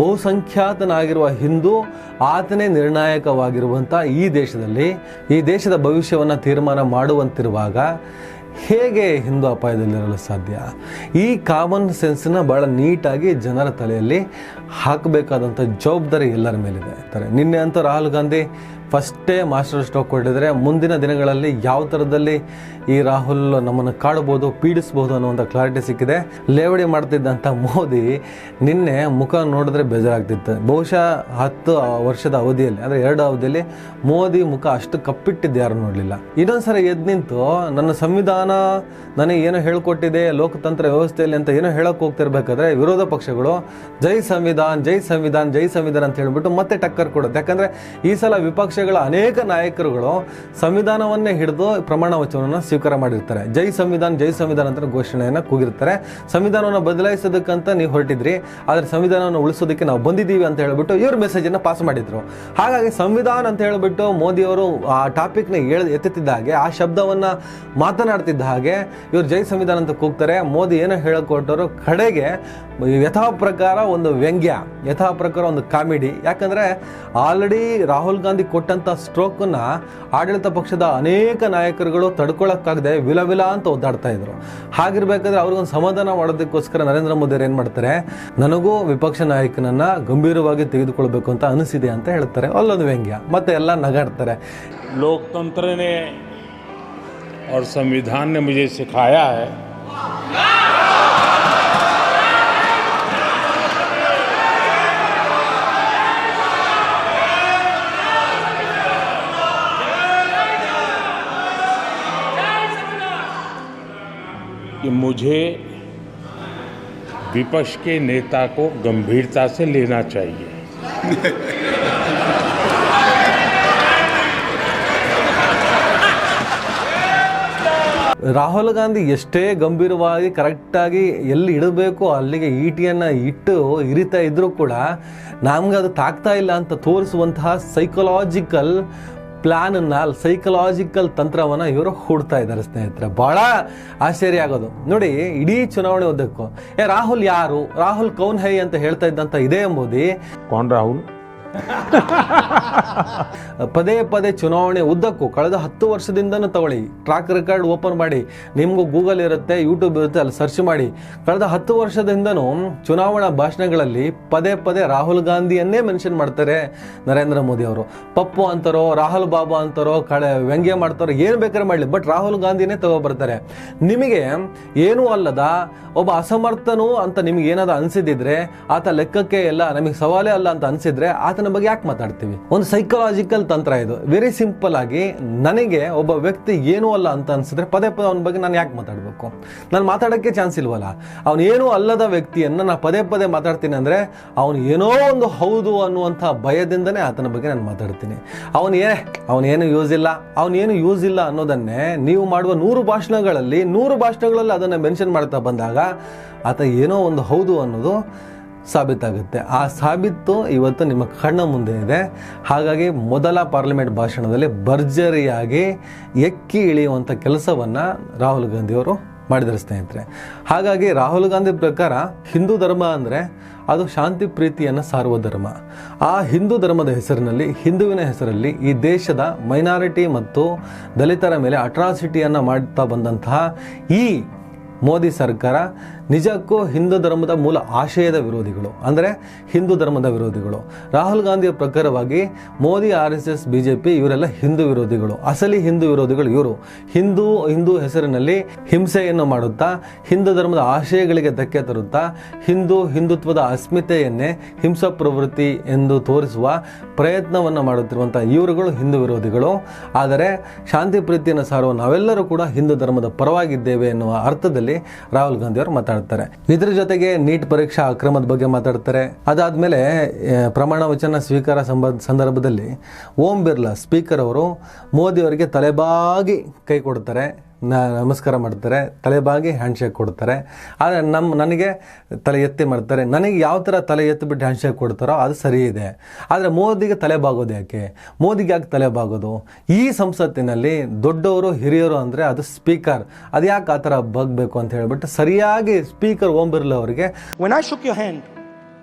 ಬಹುಸಂಖ್ಯಾತನಾಗಿರುವ ಹಿಂದೂ ಆತನೇ ನಿರ್ಣಾಯಕವಾಗಿರುವಂಥ ಈ ದೇಶದಲ್ಲಿ, ಈ ದೇಶದ ಭವಿಷ್ಯವನ್ನು ತೀರ್ಮಾನ ಮಾಡುವಂತಿರುವಾಗ ಹೇಗೆ ಹಿಂದೂ ಅಪಾಯದಲ್ಲಿರಲು ಸಾಧ್ಯ? ಈ ಕಾಮನ್ ಸೆನ್ಸ್ನ ಭಾಳ ನೀಟಾಗಿ ಜನರ ತಲೆಯಲ್ಲಿ ಹಾಕಬೇಕಾದಂಥ ಜವಾಬ್ದಾರಿ ಎಲ್ಲರ ಮೇಲಿದೆ. ನಿನ್ನೆ ಅಂತೂ ರಾಹುಲ್ ಗಾಂಧಿ ಫಸ್ಟೇ ಮಾಸ್ಟರ್ ಸ್ಟ್ರೋಕ್ ಕೊಟ್ಟಿದ್ದಾರೆ. ಮುಂದಿನ ದಿನಗಳಲ್ಲಿ ಯಾವ ಥರದಲ್ಲಿ ಈ ರಾಹುಲ್ ನಮ್ಮನ್ನು ಕಾಡ್ಬೋದು, ಪೀಡಿಸ್ಬೋದು ಅನ್ನುವಂಥ ಕ್ಲಾರಿಟಿ ಸಿಕ್ಕಿದೆ. ಲೇವಡಿ ಮಾಡ್ತಿದ್ದಂಥ ಮೋದಿ ನಿನ್ನೆ ಮುಖ ನೋಡಿದ್ರೆ ಬೇಜಾರಾಗ್ತಿತ್ತು. ಬಹುಶಃ 10 ವರ್ಷದ ಅವಧಿಯಲ್ಲಿ, ಅಂದರೆ 2 ಅವಧಿಯಲ್ಲಿ ಮೋದಿ ಮುಖ ಅಷ್ಟು ಕಪ್ಪಿಟ್ಟಿದ್ದು ಯಾರು ನೋಡಲಿಲ್ಲ. ಇನ್ನೊಂದ್ಸರಿ ಎದ್ದು ನಿಂತು ನನ್ನ ಸಂವಿಧಾನ ನನಗೆ ಏನೋ ಹೇಳ್ಕೊಟ್ಟಿದೆ ಲೋಕತಂತ್ರ ವ್ಯವಸ್ಥೆಯಲ್ಲಿ ಅಂತ ಏನೋ ಹೇಳೋಕೆ ಹೋಗ್ತಿರ್ಬೇಕಾದ್ರೆ ವಿರೋಧ ಪಕ್ಷಗಳು ಜೈ ಸಂವಿಧಾನ್ ಜೈ ಸಂವಿಧಾನ್ ಜೈ ಸಂವಿಧಾನ್ ಅಂತ ಹೇಳ್ಬಿಟ್ಟು ಮತ್ತೆ ಟಕ್ಕರ್ ಕೊಡುತ್ತೆ. ಯಾಕಂದರೆ ಈ ಸಲ ವಿಪಕ್ಷಗಳ ಅನೇಕ ನಾಯಕರುಗಳು ಸಂವಿಧಾನವನ್ನೇ ಹಿಡಿದು ಪ್ರಮಾಣ ವಚನವನ್ನು ಸ್ವೀಕಾರ ಮಾಡಿರ್ತಾರೆ. ಜೈ ಸಂವಿಧಾನ್ ಅಂತ ಘೋಷಣೆಯನ್ನು ಕೂಗಿರ್ತಾರೆ. ಸಂವಿಧಾನವನ್ನು ಬದಲಾಯಿಸೋದಕ್ಕಂತ ನೀವು ಹೊರಟಿದ್ರಿ, ಆದರೆ ಸಂವಿಧಾನವನ್ನು ಉಳಿಸೋದಕ್ಕೆ ನಾವು ಬಂದಿದ್ದೀವಿ ಅಂತ ಹೇಳ್ಬಿಟ್ಟು ಇವ್ರ ಮೆಸೇಜನ್ನು ಪಾಸ್ ಮಾಡಿದ್ರು. ಹಾಗಾಗಿ ಸಂವಿಧಾನ ಅಂತ ಹೇಳ್ಬಿಟ್ಟು ಮೋದಿಯವರು ಆ ಟಾಪಿಕ್ನ ಎತ್ತುತ್ತಿದ್ದ ಹಾಗೆ, ಆ ಶಬ್ದವನ್ನು ಮಾತನಾಡ್ತಿದ್ದ ಹಾಗೆ ಇವರು ಜೈ ಸಂವಿಧಾನ ಅಂತ ಕೂಗ್ತಾರೆ. ಮೋದಿ ಏನೋ ಹೇಳಿಕೊಟ್ಟರು, ಕಡೆಗೆ ಯಥಾ ಪ್ರಕಾರ ಒಂದು ವ್ಯಂಗ್ಯ, ಯಥಾ ಪ್ರಕಾರ ಒಂದು ಕಾಮಿಡಿ. ಯಾಕಂದರೆ ಆಲ್ರೆಡಿ ರಾಹುಲ್ ಗಾಂಧಿ ಕೊಟ್ಟಂಥ ಸ್ಟ್ರೋಕನ್ನು ಆಡಳಿತ ಪಕ್ಷದ ಅನೇಕ ನಾಯಕರುಗಳು ತಡ್ಕೊಳ್ಳೋಕ್ಕಾಗದೆ ವಿಲ ಅಂತ ಒದ್ದಾಡ್ತಾ ಇದ್ರು. ಹಾಗಿರ್ಬೇಕಾದ್ರೆ ಅವ್ರಿಗೊಂದು ಸಮಾಧಾನ ಮಾಡೋದಕ್ಕೋಸ್ಕರ ನರೇಂದ್ರ ಮೋದಿ ಏನು ಮಾಡ್ತಾರೆ, ನನಗೂ ವಿಪಕ್ಷ ನಾಯಕನನ್ನು ಗಂಭೀರವಾಗಿ ತೆಗೆದುಕೊಳ್ಬೇಕು ಅಂತ ಅನಿಸಿದೆ ಅಂತ ಹೇಳ್ತಾರೆ. ಅಲ್ಲೊಂದು ವ್ಯಂಗ್ಯ, ಮತ್ತೆ ಎಲ್ಲ ನಗಾಡ್ತಾರೆ. लोकतंत्र ने और संविधान ने मुझे सिखाया है कि मुझे विपक्ष के नेता को गंभीरता से लेना चाहिए. ರಾಹುಲ್ ಗಾಂಧಿ ಎಷ್ಟೇ ಗಂಭೀರವಾಗಿ ಕರೆಕ್ಟಾಗಿ ಎಲ್ಲಿ ಇಡಬೇಕು ಅಲ್ಲಿಗೆ ಈಟಿಯನ್ನು ಇಟ್ಟು ಇರಿತಾ ಇದ್ರೂ ಕೂಡ ನಮ್ಗೆ ಅದು ತಾಗ್ತಾ ಇಲ್ಲ ಅಂತ ತೋರಿಸುವಂತಹ ಸೈಕಲಾಜಿಕಲ್ ಪ್ಲ್ಯಾನನ್ನು, ಸೈಕಲಾಜಿಕಲ್ ತಂತ್ರವನ್ನು ಇವರು ಹೂಡ್ತಾ ಇದ್ದಾರೆ ಸ್ನೇಹಿತರೆ. ಭಾಳ ಆಶ್ಚರ್ಯ ಆಗೋದು ನೋಡಿ, ಇಡೀ ಚುನಾವಣೆ ಉದ್ದಕ್ಕೂ ರಾಹುಲ್ ಯಾರು, ರಾಹುಲ್ ಕೌನ್ ಹೈ ಅಂತ ಹೇಳ್ತಾ ಇದ್ದಂಥ ಇದೇ ಮೋದಿ, कौन राहुल? ಪದೇ ಪದೇ ಚುನಾವಣೆ ಉದ್ದಕ್ಕೂ ಕಳೆದ 10 ವರ್ಷದಿಂದನೂ ತಗೊಳ್ಳಿ, ಟ್ರ್ಯಾಕ್ ರೆಕಾರ್ಡ್ ಓಪನ್ ಮಾಡಿ, ನಿಮಗೂ ಗೂಗಲ್ ಇರುತ್ತೆ, ಯೂಟ್ಯೂಬ್ ಇರುತ್ತೆ, ಅಲ್ಲಿ ಸರ್ಚ್ ಮಾಡಿ. ಕಳೆದ 10 ವರ್ಷದಿಂದನೂ ಚುನಾವಣಾ ಭಾಷಣಗಳಲ್ಲಿ ಪದೇ ಪದೇ ರಾಹುಲ್ ಗಾಂಧಿಯನ್ನೇ ಮೆನ್ಷನ್ ಮಾಡ್ತಾರೆ ನರೇಂದ್ರ ಮೋದಿ ಅವರು. ಪಪ್ಪು ಅಂತಾರೋ, ರಾಹುಲ್ ಬಾಬಾ ಅಂತಾರೋ, ವ್ಯಂಗ್ಯ ಮಾಡ್ತಾರೋ, ಏನು ಬೇಕಾದ್ರೆ ಮಾಡಲಿ, ಬಟ್ ರಾಹುಲ್ ಗಾಂಧಿನೇ ತಗೊಬರ್ತಾರೆ. ನಿಮಗೆ ಏನೂ ಅಲ್ಲದ ಒಬ್ಬ ಅಸಮರ್ಥನು ಅಂತ ನಿಮ್ಗೆ ಏನಾದ್ರು ಅನ್ಸಿದ್ರೆ, ಆತ ಲೆಕ್ಕಕ್ಕೆ ಎಲ್ಲ, ನಮಗೆ ಸವಾಲೇ ಅಲ್ಲ ಅಂತ ಅನ್ಸಿದ್ರೆ ಆತನ ಬಗ್ಗೆ ಯಾಕೆ ಮಾತಾಡ್ತೀವಿ? ಒಂದು ಸೈಕಲಾಜಿಕಲ್ ತಂತ್ರ ಇದು. ವೆರಿ ಸಿಂಪಲ್ ಆಗಿ, ನನಗೆ ಒಬ್ಬ ವ್ಯಕ್ತಿ ಏನೂ ಅಲ್ಲ ಅಂತ ಅನ್ಸಿದ್ರೆ ಪದೇ ಪದೇ ಅವನ ಬಗ್ಗೆ ನಾನು ಯಾಕೆ ಮಾತಾಡಬೇಕು? ನಾನು ಮಾತಾಡೋಕ್ಕೆ ಚಾನ್ಸ್ ಇಲ್ವಲ್ಲ. ಅವನು ಏನೂ ಅಲ್ಲದ ವ್ಯಕ್ತಿಯನ್ನು ನಾನು ಪದೇ ಪದೇ ಮಾತಾಡ್ತೀನಿ ಅಂದರೆ ಅವನು ಏನೋ ಒಂದು ಹೌದು ಅನ್ನುವಂಥ ಭಯದಿಂದನೇ ಆತನ ಬಗ್ಗೆ ನಾನು ಮಾತಾಡ್ತೀನಿ. ಅವನೇನು ಯೂಸ್ ಇಲ್ಲ ಅನ್ನೋದನ್ನೇ ನೀವು ಮಾಡುವ 100 ಭಾಷಣಗಳಲ್ಲಿ ಅದನ್ನು ಮೆನ್ಷನ್ ಮಾಡ್ತಾ ಬಂದಾಗ ಆತ ಏನೋ ಒಂದು ಹೌದು ಅನ್ನೋದು ಸಾಬೀತಾಗುತ್ತೆ. ಆ ಸಾಬೀತು ಇವತ್ತು ನಿಮ್ಮ ಕಣ್ಣ ಮುಂದೆ ಇದೆ. ಹಾಗಾಗಿ ಮೊದಲ ಪಾರ್ಲಿಮೆಂಟ್ ಭಾಷಣದಲ್ಲಿ ಭರ್ಜರಿಯಾಗಿ ಎಕ್ಕಿ ಇಳಿಯುವಂಥ ಕೆಲಸವನ್ನು ರಾಹುಲ್ ಗಾಂಧಿಯವರು ಮಾಡಿದ್ದಾರೆ ಸ್ನೇಹಿತರೆ. ಹಾಗಾಗಿ ರಾಹುಲ್ ಗಾಂಧಿ ಪ್ರಕಾರ ಹಿಂದೂ ಧರ್ಮ ಅಂದರೆ ಅದು ಶಾಂತಿ ಪ್ರೀತಿಯನ್ನು ಸಾರುವ ಧರ್ಮ. ಆ ಹಿಂದೂ ಧರ್ಮದ ಹೆಸರಿನಲ್ಲಿ, ಹಿಂದುವಿನ ಹೆಸರಲ್ಲಿ ಈ ದೇಶದ ಮೈನಾರಿಟಿ ಮತ್ತು ದಲಿತರ ಮೇಲೆ ಅಟ್ರಾಸಿಟಿಯನ್ನು ಮಾಡ್ತಾ ಬಂದಂತಹ ಈ ಮೋದಿ ಸರ್ಕಾರ ನಿಜಕ್ಕೂ ಹಿಂದೂ ಧರ್ಮದ ಮೂಲ ಆಶಯದ ವಿರೋಧಿಗಳು, ಅಂದರೆ ಹಿಂದೂ ಧರ್ಮದ ವಿರೋಧಿಗಳು. ರಾಹುಲ್ ಗಾಂಧಿಯ ಪ್ರಕಾರವಾಗಿ ಮೋದಿ, RSS, BJP ಇವರೆಲ್ಲ ಹಿಂದೂ ವಿರೋಧಿಗಳು. ಅಸಲಿ ಹಿಂದೂ ವಿರೋಧಿಗಳು ಇವರು. ಹಿಂದೂ ಹೆಸರಿನಲ್ಲಿ ಹಿಂಸೆಯನ್ನು ಮಾಡುತ್ತಾ, ಹಿಂದೂ ಧರ್ಮದ ಆಶಯಗಳಿಗೆ ಧಕ್ಕೆ ತರುತ್ತಾ, ಹಿಂದುತ್ವದ ಅಸ್ಮಿತೆಯನ್ನೇ ಹಿಂಸಾ ಪ್ರವೃತ್ತಿ ಎಂದು ತೋರಿಸುವ ಪ್ರಯತ್ನವನ್ನು ಮಾಡುತ್ತಿರುವಂಥ ಇವರುಗಳು ಹಿಂದೂ ವಿರೋಧಿಗಳು. ಆದರೆ ಶಾಂತಿ ಪ್ರೀತಿಯನ್ನು ಸಾರುವ ನಾವೆಲ್ಲರೂ ಕೂಡ ಹಿಂದೂ ಧರ್ಮದ ಪರವಾಗಿದ್ದೇವೆ ಎನ್ನುವ ಅರ್ಥದಲ್ಲಿ ರಾಹುಲ್ ಗಾಂಧಿ ಅವರು ಮಾತಾಡ್ತಾರೆ. ಇದರ ಜೊತೆಗೆ ನೀಟ್ ಪರೀಕ್ಷಾ ಅಕ್ರಮದ ಬಗ್ಗೆ ಮಾತಾಡ್ತಾರೆ. ಅದಾದ್ಮೇಲೆ ಪ್ರಮಾಣ ವಚನ ಸ್ವೀಕಾರ ಸಂದರ್ಭದಲ್ಲಿ ಓಂ ಬಿರ್ಲಾ ಸ್ಪೀಕರ್ ಅವರು ಮೋದಿ ಅವರಿಗೆ ತಲೆಬಾಗಿ ಕೈ ಕೊಡ್ತಾರೆ, ನಮಸ್ಕಾರ ಮಾಡ್ತಾರೆ, ತಲೆಬಾಗಿ ಹ್ಯಾಂಡ್ಶೇಕ್ ಕೊಡ್ತಾರೆ. ಆದರೆ ನನಗೆ ತಲೆ ಎತ್ತಿ ಮಾಡ್ತಾರೆ. ನನಗೆ ಯಾವ ಥರ ತಲೆ ಎತ್ತಿಬಿಟ್ಟು ಹ್ಯಾಂಡ್ಶೇಕ್ ಕೊಡ್ತಾರೋ ಅದು ಸರಿ ಇದೆ. ಆದರೆ ಮೋದಿಗೆ ತಲೆ ಬಾಗೋದು ಯಾಕೆ? ಮೋದಿಗೆ ಯಾಕೆ ತಲೆ ಬಾಗೋದು? ಈ ಸಂಸತ್ತಿನಲ್ಲಿ ದೊಡ್ಡವರು ಹಿರಿಯರು ಅಂದರೆ ಅದು ಸ್ಪೀಕರ್, ಅದು ಯಾಕೆ ಆ ಥರ ಬಾಗಬೇಕು ಅಂತ ಹೇಳ್ಬಿಟ್ಟು ಸರಿಯಾಗಿ ಸ್ಪೀಕರ್ ಓಂ ಬಿರ್ಲಾ ಅವರಿಗೆ, When I shook your hand,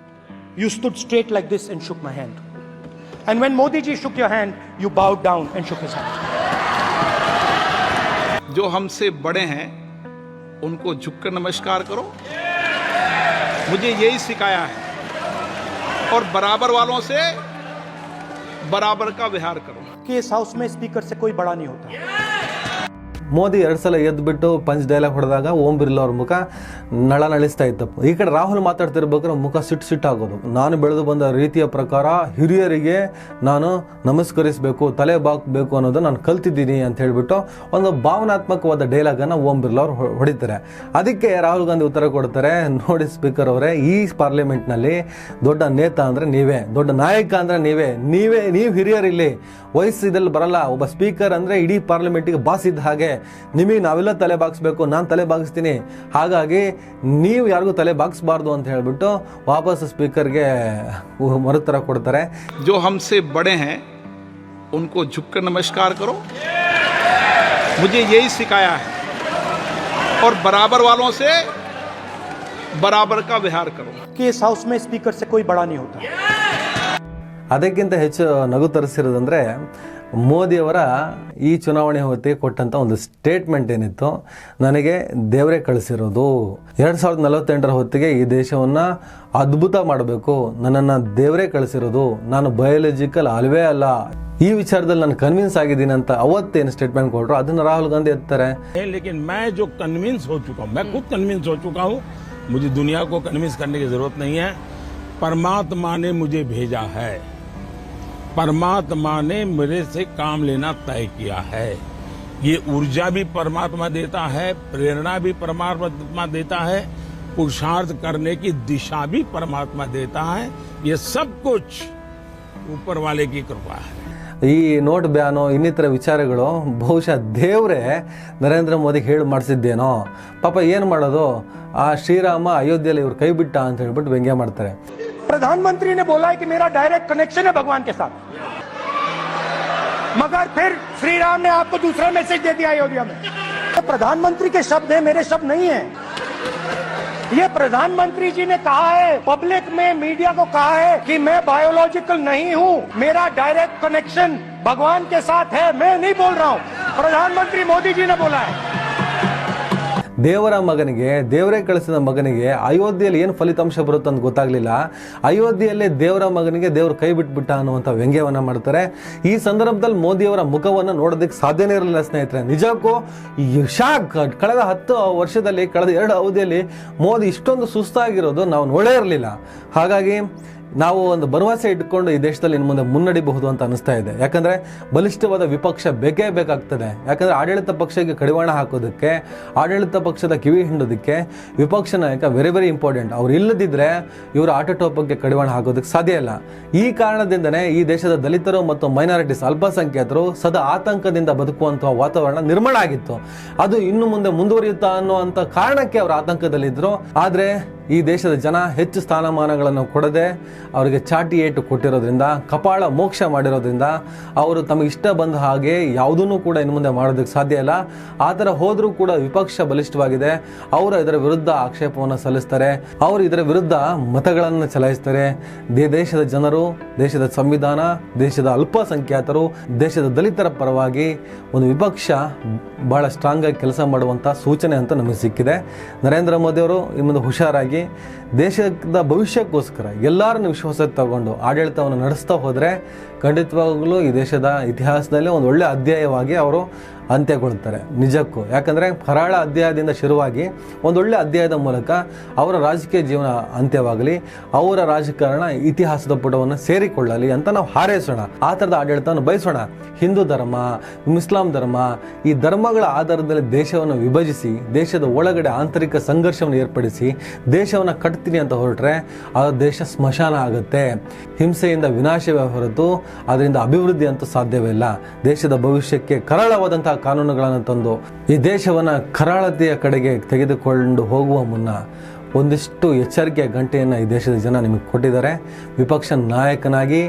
you stood straight like this and shook my hand. And when Modi ji shook your hand, you bowed down and shook his hand. जो हमसे बड़े हैं उनको झुककर नमस्कार करो, मुझे यही सिखाया है, और बराबर वालों से बराबर का व्यवहार करो. कि इस हाउस में स्पीकर से कोई बड़ा नहीं होता. ಮೋದಿ 2 ಸಲ ಎದ್ದುಬಿಟ್ಟು ಪಂಚ್ ಡೈಲಾಗ್ ಹೊಡೆದಾಗ ಓಂ ಬಿರ್ಲಾ ಅವ್ರ ಮುಖ ನಳಿಸ್ತಾ ಇತ್ತು. ಈ ಕಡೆ ರಾಹುಲ್ ಮಾತಾಡ್ತಿರ್ಬೇಕಾದ್ರೆ ಮುಖ ಸಿಟ್ಟಾಗೋದು. ನಾನು ಬೆಳೆದು ಬಂದ ರೀತಿಯ ಪ್ರಕಾರ ಹಿರಿಯರಿಗೆ ನಾನು ನಮಸ್ಕರಿಸಬೇಕು, ತಲೆ ಬಾಕಬೇಕು ಅನ್ನೋದು ನಾನು ಕಲ್ತಿದ್ದೀನಿ ಅಂತ ಹೇಳ್ಬಿಟ್ಟು ಒಂದು ಭಾವನಾತ್ಮಕವಾದ ಡೈಲಾಗನ್ನು ಓಂ ಬಿರ್ಲಾ ಅವ್ರು ಹೊಡಿತಾರೆ. ಅದಕ್ಕೆ ರಾಹುಲ್ ಗಾಂಧಿ ಉತ್ತರ ಕೊಡ್ತಾರೆ, ನೋಡಿ ಸ್ಪೀಕರ್ ಅವರೇ, ಈ ಪಾರ್ಲಿಮೆಂಟ್ನಲ್ಲಿ ದೊಡ್ಡ ನೇತ ಅಂದರೆ ನೀವೇ, ದೊಡ್ಡ ನಾಯಕ ಅಂದರೆ ನೀವು ಹಿರಿಯರಿಲ್ಲಿ, ವಯಸ್ಸಿದಲ್ಲಿ ಬರಲ್ಲ. ಒಬ್ಬ ಸ್ಪೀಕರ್ ಅಂದರೆ ಇಡೀ ಪಾರ್ಲಿಮೆಂಟಿಗೆ ಬಾಸ್ ಇದ್ದ ಹಾಗೆ, ನಿಮಗೆ ನಾವೆಲ್ಲ ತಲೆ ಬಾಗಿಸ್ಬೇಕು, ನಾನು ತಲೆ ಬಾಗಿಸ್ತೀನಿ, ಹಾಗಾಗಿ ನೀವು ಯಾರಿಗೂ ತಲೆ ಬಾಗಿಸ್ಬಾರ್ದು ಅಂತ ಹೇಳ್ಬಿಟ್ಟು ವಾಪಸ್ ಸ್ಪೀಕರ್ಗೆ ಮರುತ್ತರ ಕೊಡ್ತಾರೆ. जो हमसे बड़े हैं उनको झुककर नमस्कार करो, मुझे यही सिखाया है, और बराबर वालों से बराबर का व्यवहार करो. कि इस हाउस में स्पीकर से कोई बड़ा नहीं होता. ಅದಕ್ಕಿಂತ ಹೆಚ್ಚು ನಗು ತರಿಸಿರೋದಂದರೆ ಮೋದಿಯವರ ಈ ಚುನಾವಣೆ ಹೊತ್ತಿಗೆ ಕೊಟ್ಟಂಥ ಒಂದು ಸ್ಟೇಟ್ಮೆಂಟ್ ಏನಿತ್ತು, ನನಗೆ ದೇವರೇ ಕಳಿಸಿರೋದು, 2048 ಹೊತ್ತಿಗೆ ಈ ದೇಶವನ್ನು ಅದ್ಭುತ ಮಾಡಬೇಕು, ನನ್ನನ್ನು ದೇವರೇ ಕಳಿಸಿರೋದು, ನಾನು ಬಯೋಲಜಿಕಲ್ ಅಲ್ವೇ ಅಲ್ಲ, ಈ ವಿಚಾರದಲ್ಲಿ ನಾನು ಕನ್ವಿನ್ಸ್ ಆಗಿದ್ದೀನಿ ಅಂತ ಅವತ್ತೇನು ಸ್ಟೇಟ್ಮೆಂಟ್ ಕೊಟ್ಟರು ಅದನ್ನು ರಾಹುಲ್ ಗಾಂಧಿ ಎತ್ತಾರೆ. लेकिन मैं जो कन्विंस हो चुका हूँ, मैं खुद कन्विंस हो चुका हूँ, मुझे दुनिया को कन्विंस करने की जरूरत नहीं है. परमात्मा ने मुझे भेजा है, परमात्मा ने मेरे से काम लेना तय किया है. ये ऊर्जा भी परमात्मा देता है, प्रेरणा भी परमात्मा देता है, पुरुषार्थ करने की दिशा भी परमात्मा देता है. ये सब कुछ ऊपर वाले की कृपा है. ಈ ನೋಟ್ ಬ್ಯಾನು ಇನ್ನಿತರ ವಿಚಾರಗಳು ಬಹುಶಃ ದೇವರೇ ನರೇಂದ್ರ ಮೋದಿಗೆ ಹೇಳಿ ಮಾಡಿಸಿದ್ದೇನೋ. ಪಾಪ ಏನು ಮಾಡೋದು, ಆ ಶ್ರೀರಾಮ ಅಯೋಧ್ಯೆಯಲ್ಲಿ ಇವ್ರು ಕೈ ಬಿಟ್ಟ ಅಂತ ಹೇಳ್ಬಿಟ್ಟು ವ್ಯಂಗ್ಯ ಮಾಡ್ತಾರೆ. प्रधानमंत्री ने बोला है कि मेरा डायरेक्ट कनेक्शन है भगवान के साथ, मगर फिर श्री राम ने आपको दूसरा मैसेज दे दिया अयोध्या में. तो प्रधानमंत्री के शब्द हैं, मेरे शब्द नहीं है. ये प्रधानमंत्री जी ने कहा है, पब्लिक में मीडिया को कहा है कि मैं बायोलॉजिकल नहीं हूँ, मेरा डायरेक्ट कनेक्शन भगवान के साथ है। मैं नहीं बोल रहा हूँ, प्रधानमंत्री मोदी जी ने बोला है। ದೇವರ ಮಗನಿಗೆ, ದೇವರೇ ಕಳಿಸಿದ ಮಗನಿಗೆ ಅಯೋಧ್ಯೆಯಲ್ಲಿ ಏನು ಫಲಿತಾಂಶ ಬರುತ್ತೆ ಅಂತ ಗೊತ್ತಾಗ್ಲಿಲ್ಲ. ಅಯೋಧ್ಯೆಯಲ್ಲಿ ದೇವರ ಮಗನಿಗೆ ದೇವರು ಕೈ ಬಿಟ್ಬಿಟ್ಟ ಅನ್ನುವಂಥ ವ್ಯಂಗ್ಯವನ್ನ ಮಾಡ್ತಾರೆ. ಈ ಸಂದರ್ಭದಲ್ಲಿ ಮೋದಿಯವರ ಮುಖವನ್ನು ನೋಡೋದಕ್ಕೆ ಸಾಧ್ಯನೇ ಇರಲಿಲ್ಲ ಸ್ನೇಹಿತರೆ. ನಿಜಕ್ಕೂ ಶಾಕ್. ಕಳೆದ 10 ವರ್ಷದಲ್ಲಿ, ಕಳೆದ 2 ಅವಧಿಯಲ್ಲಿ ಮೋದಿ ಇಷ್ಟೊಂದು ಸುಸ್ತಾಗಿರೋದು ನಾವು ನೋಡೇ ಇರಲಿಲ್ಲ. ಹಾಗಾಗಿ ನಾವು ಒಂದು ಭರವಸೆ ಇಟ್ಕೊಂಡು ಈ ದೇಶದಲ್ಲಿ ಇನ್ನು ಮುಂದೆ ಮುನ್ನಡಿಬಹುದು ಅಂತ ಅನಿಸ್ತಾ ಇದೆ. ಯಾಕಂದರೆ ಬಲಿಷ್ಠವಾದ ವಿಪಕ್ಷ ಬೇಕೇ ಬೇಕಾಗ್ತದೆ. ಯಾಕಂದರೆ ಆಡಳಿತ ಪಕ್ಷಕ್ಕೆ ಕಡಿವಾಣ ಹಾಕೋದಕ್ಕೆ, ಆಡಳಿತ ಪಕ್ಷದ ಕಿವಿ ಹಿಂಡೋದಕ್ಕೆ ವಿಪಕ್ಷ ನಾಯಕ ವೆರಿ ವೆರಿ ಇಂಪಾರ್ಟೆಂಟ್. ಅವ್ರು ಇಲ್ಲದಿದ್ದರೆ ಇವರು ಆಟೋಟೋಪಕ್ಕೆ ಕಡಿವಾಣ ಹಾಕೋದಕ್ಕೆ ಸಾಧ್ಯ ಇಲ್ಲ. ಈ ಕಾರಣದಿಂದನೇ ಈ ದೇಶದ ದಲಿತರು ಮತ್ತು ಮೈನಾರಿಟೀಸ್, ಅಲ್ಪಸಂಖ್ಯಾತರು ಸದಾ ಆತಂಕದಿಂದ ಬದುಕುವಂತಹ ವಾತಾವರಣ ನಿರ್ಮಾಣ ಆಗಿತ್ತು. ಅದು ಇನ್ನು ಮುಂದೆ ಮುಂದುವರಿಯುತ್ತಾ ಅನ್ನುವಂಥ ಕಾರಣಕ್ಕೆ ಅವರು ಆತಂಕದಲ್ಲಿದ್ದರು. ಆದರೆ ಈ ದೇಶದ ಜನ ಹೆಚ್ಚು ಸ್ಥಾನಮಾನಗಳನ್ನು ಕೊಡದೆ ಅವರಿಗೆ ಚಾಟಿ ಏಟು ಕೊಟ್ಟಿರೋದ್ರಿಂದ, ಕಪಾಳ ಮೋಕ್ಷ ಮಾಡಿರೋದ್ರಿಂದ ಅವರು ತಮಗೆ ಇಷ್ಟ ಬಂದ ಹಾಗೆ ಯಾವುದನ್ನು ಕೂಡ ಇನ್ನು ಮುಂದೆ ಮಾಡೋದಕ್ಕೆ ಸಾಧ್ಯ ಇಲ್ಲ. ಆ ಥರ ಹೋದರೂ ಕೂಡ ವಿಪಕ್ಷ ಬಲಿಷ್ಠವಾಗಿದೆ. ಅವರು ಇದರ ವಿರುದ್ಧ ಆಕ್ಷೇಪವನ್ನು ಸಲ್ಲಿಸ್ತಾರೆ, ಅವರು ಇದರ ವಿರುದ್ಧ ಮತಗಳನ್ನು ಚಲಾಯಿಸ್ತಾರೆ. ದೇಶದ ಜನರು, ದೇಶದ ಸಂವಿಧಾನ, ದೇಶದ ಅಲ್ಪಸಂಖ್ಯಾತರು, ದೇಶದ ದಲಿತರ ಪರವಾಗಿ ಒಂದು ವಿಪಕ್ಷ ಬಹಳ ಸ್ಟ್ರಾಂಗ್ ಆಗಿ ಕೆಲಸ ಮಾಡುವಂಥ ಸೂಚನೆ ಅಂತ ನಮಗೆ ಸಿಕ್ಕಿದೆ. ನರೇಂದ್ರ ಮೋದಿ ಅವರು ಈ ಮುಂದೆ ಹುಷಾರಾಗಿ ದೇಶದ ಭವಿಷ್ಯಕ್ಕೋಸ್ಕರ ಎಲ್ಲರನ್ನು ವಿಶ್ವಾಸಕ್ಕೆ ತಗೊಂಡು ಆಡಳಿತವನ್ನು ನಡೆಸ್ತಾ ಹೋದರೆ ಖಂಡಿತವಾಗಲೂ ಈ ದೇಶದ ಇತಿಹಾಸದಲ್ಲಿ ಒಂದು ಒಳ್ಳೆಯ ಅಧ್ಯಾಯವಾಗಿ ಅವರು ಅಂತ್ಯಗೊಳ್ತಾರೆ. ನಿಜಕ್ಕೂ. ಯಾಕಂದರೆ ಕರಾಳ ಅಧ್ಯಾಯದಿಂದ ಶುರುವಾಗಿ ಒಂದೊಳ್ಳೆ ಅಧ್ಯಾಯದ ಮೂಲಕ ಅವರ ರಾಜಕೀಯ ಜೀವನ ಅಂತ್ಯವಾಗಲಿ, ಅವರ ರಾಜಕಾರಣ ಇತಿಹಾಸದ ಪುಟವನ್ನು ಸೇರಿಕೊಳ್ಳಲಿ ಅಂತ ನಾವು ಹಾರೈಸೋಣ. ಆ ಥರದ ಆಡಳಿತವನ್ನು ಬಯಸೋಣ. ಹಿಂದೂ ಧರ್ಮ, ಇಸ್ಲಾಂ ಧರ್ಮ, ಈ ಧರ್ಮಗಳ ಆಧಾರದಲ್ಲಿ ದೇಶವನ್ನು ವಿಭಜಿಸಿ, ದೇಶದ ಒಳಗಡೆ ಆಂತರಿಕ ಸಂಘರ್ಷವನ್ನು ಏರ್ಪಡಿಸಿ ದೇಶವನ್ನು ಕಟ್ತೀನಿ ಅಂತ ಹೊರಟ್ರೆ ಆ ದೇಶ ಸ್ಮಶಾನ ಆಗುತ್ತೆ. ಹಿಂಸೆಯಿಂದ ವಿನಾಶವೇ ಹೊರತು ಅದರಿಂದ ಅಭಿವೃದ್ಧಿ ಅಂತೂ ಸಾಧ್ಯವೇ ಇಲ್ಲ. ದೇಶದ ಭವಿಷ್ಯಕ್ಕೆ ಕರಾಳವಾದಂತಹ ಕಾನೂನುಗಳನ್ನು ತಂದು ಈ ದೇಶವನ್ನು ಕರಾಳತೆಯ ಕಡೆಗೆ ತೆಗೆದುಕೊಂಡು ಹೋಗುವ ಮುನ್ನ ಒಂದಿಷ್ಟು ಎಚ್ಚರಿಕೆಯ ಗಂಟೆಯನ್ನು ಈ ದೇಶದ ಜನ ನಿಮಗೆ ಕೊಟ್ಟಿದ್ದಾರೆ. ವಿಪಕ್ಷ ನಾಯಕನಾಗಿ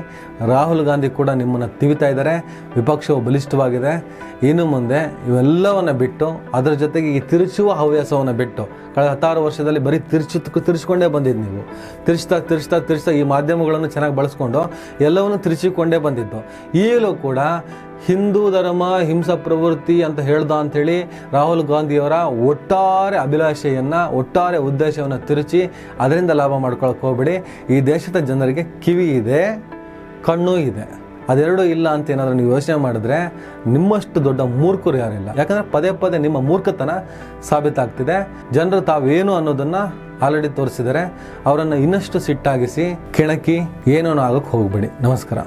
ರಾಹುಲ್ ಗಾಂಧಿ ಕೂಡ ನಿಮ್ಮನ್ನು ತಿವಿತಾ ಇದ್ದಾರೆ. ವಿಪಕ್ಷವು ಬಲಿಷ್ಠವಾಗಿದೆ. ಇನ್ನು ಮುಂದೆ ಇವೆಲ್ಲವನ್ನು ಬಿಟ್ಟು, ಅದರ ಜೊತೆಗೆ ಈ ತಿರುಚುವ ಹವ್ಯಾಸವನ್ನು ಬಿಟ್ಟು, ಕಳೆದ 16 ವರ್ಷದಲ್ಲಿ ಬರೀ ತಿರುಚಿಕೊಂಡೇ ಬಂದಿದ್ದು ನೀವು. ತಿರುಚ್ತಾ ಈ ಮಾಧ್ಯಮಗಳನ್ನು ಚೆನ್ನಾಗಿ ಬಳಸ್ಕೊಂಡು ಎಲ್ಲವನ್ನು ತಿರುಚಿಕೊಂಡೇ ಬಂದಿದ್ದು. ಈಗಲೂ ಕೂಡ ಹಿಂದೂ ಧರ್ಮ ಹಿಂಸಾ ಪ್ರವೃತ್ತಿ ಅಂತ ಹೇಳ್ದ ಅಂಥೇಳಿ ರಾಹುಲ್ ಗಾಂಧಿಯವರ ಒಟ್ಟಾರೆ ಅಭಿಲಾಷೆಯನ್ನು, ಒಟ್ಟಾರೆ ಉದ್ದೇಶವನ್ನು ತಿರುಚಿ ಅದರಿಂದ ಲಾಭ ಮಾಡ್ಕೊಳಕ್ಕೆ ಹೋಗ್ಬೇಡಿ. ಈ ದೇಶದ ಜನರಿಗೆ ಕಿವಿ ಇದೆ, ಕಣ್ಣು ಇದೆ. ಅದೆರಡೂ ಇಲ್ಲ ಅಂತ ಏನಾದರೂ ನೀವು ಯೋಚನೆ ಮಾಡಿದ್ರೆ ನಿಮ್ಮಷ್ಟು ದೊಡ್ಡ ಮೂರ್ಖರು ಯಾರಿಲ್ಲ. ಯಾಕಂದರೆ ಪದೇ ಪದೇ ನಿಮ್ಮ ಮೂರ್ಖತನ ಸಾಬೀತಾಗ್ತಿದೆ. ಜನರು ತಾವೇನು ಅನ್ನೋದನ್ನು ಆಲ್ರೆಡಿ ತೋರಿಸಿದ್ದಾರೆ. ಅವರನ್ನು ಇನ್ನಷ್ಟು ಸಿಟ್ಟಾಗಿಸಿ ಕೆಣಕಿ ಏನೋ ಆಗೋಕ್ಕೆ ಹೋಗಬೇಡಿ. ನಮಸ್ಕಾರ.